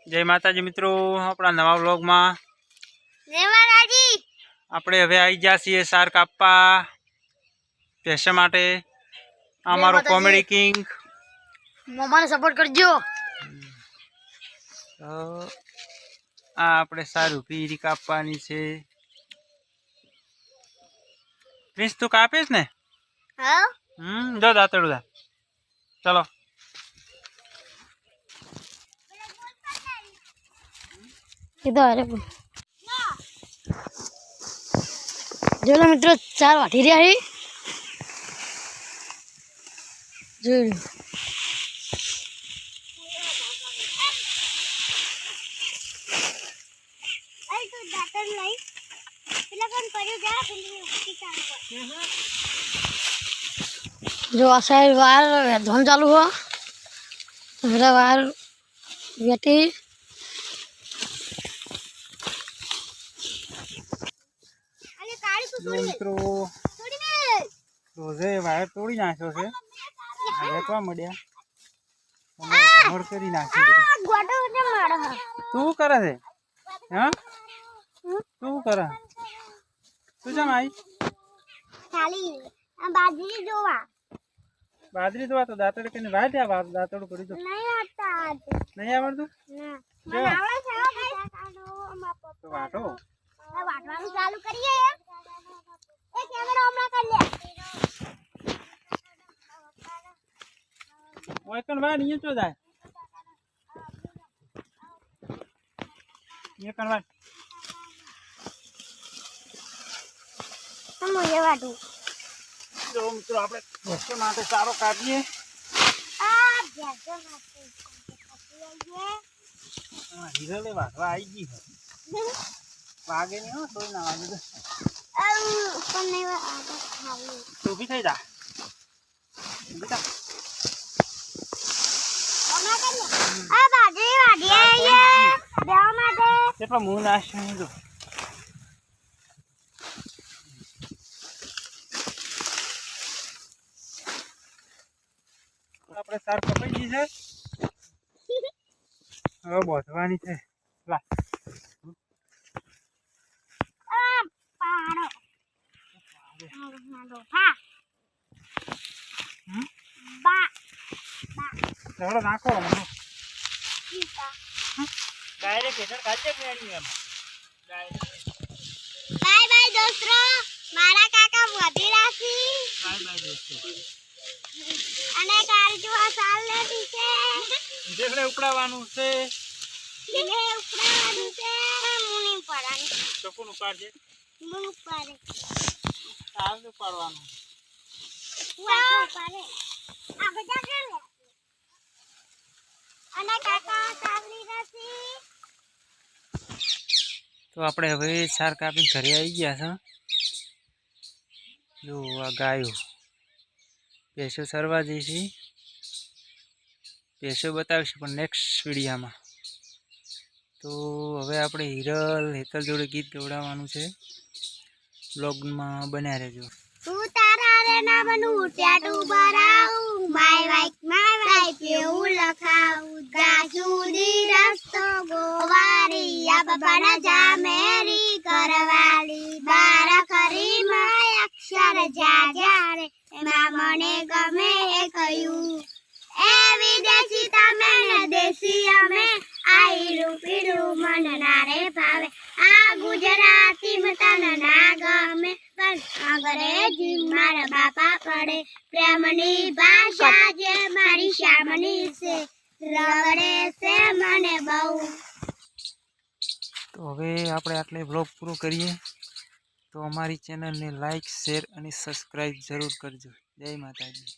जय माताजी मित्रों, अपना नवा व्लॉग में जय माताजी। આપણે હવે આવી ગયા છીએ સાર કાપવા પેશા માટે। અમારો કોમેડી કિંગ મમ્માને સપોર્ટ કરજો। તો આ આપણે સાર ઊભી કાપવાની છે। પ્રિન્સ તું કાપીશ ને? હા જો દાંતડું દા। ચલો इधर अरे जो ना मित्रों 4 वाटी रहा है जो अरे तो दातर लाई પેલા કોણ પડ્યું જા પેલી ઉઠી ચાલુ जो आसार वार धोन चालू हो मेरा वार बेटी મિત્રો રોજે વાયર તોડી નાખ્યો છે। વેચવા મળ્યા મોડ કરી નાખી બધું। તું કરે છે? હા તું કરે? તું કેમ આવી? ખાલી આ બાજરી જોવા। બાજરી જોવા તો દાંતડ કઈને વાટ્યા દાંતડું કરી દો। નહીં આવતા નહીં આવડતું? ના મને આવડે છે તો વાટો વાટવાનું ચાલુ કરીએ। એક કેમેરા હમણાં કરી લે। ઓય કણ વાડ અહીંયા ચો જાય? અહીંયા કણ વાડ હમ એ વાટું જો મિત્રો આપણે ભેંસો માટે સારો કાઢીએ। આ ભેંસો માટે કાપી આવીએ। હીરલે વાટવા આવી ગઈ છે। વાગે નહીં હો તોય ના વાગે। પણ નહીં આગળ ખાવું ઊભી થઈ જા ઊભી થા। હમણાં કરી લે। આ બાજરી વાટી આવીએ દેવા માટે। કેટલો મું નાખ્યો જો આપણે સાર કપાઈ ગઈ છે। હવે બોધવાની છે। લા પાડો હા બા ચલો નાખો ડાયરેક્ટ હેઠળ કાચે મેળવી એમ બાય બાય દોસ્તો મારા કાકા વધી રાશી બાય બાય દોસ્તો અને કાલજુ આ સાલ લેતી છે જેને ઉપડાવવાનું છે એને ઉપડાવવાનું છે મુની પડાની તો કોણ ઉપાડજે મુન ઉપાડે સાલ ઉપાડવાનું વાહ ઉપાડે આ બધા કે લે અને કાકા સાવલી રાશી। તો આપણે હવે સાર કાપીને ઘરે આવી ગયા છે। જો આ ગાયો ભેંસો સરવા જઈશે। ભેંસો બતાવીશું પણ નેક્સ્ટ વિડીયામાં। તો હવે આપણે હિરલ હેતલ જોડે ગીત ગવડાવવાનું છે। બ્લોગમાં બન્યા રહેજો। તું તારા રે ના બનું ટેટુ બરાવું માય વાઈક પેવું લખાવું જાસુદી રસ્તો ગોવારી આ બાબાના જામેરી કરવાલી બાર ખરી માય અક્ષર જા રે એમાં મને ગમે એ કયું એ વિદેશી તમે ને દેશી અમે આયરું પીરું મન ના રે ભાવે આ ગુજરાતી મતન ના ગમે પણ અંગ્રેજી મારા બાપા પડે પ્રેમની ભાષા જે મારી શામની છે રગડે છે મને બહુ। તો હવે આપણે આટલે બ્લોગ પૂરો કરીએ। તો અમારી ચેનલને લાઈક શેર અને સબસ્ક્રાઈબ જરૂર કરજો। જય માતાજી।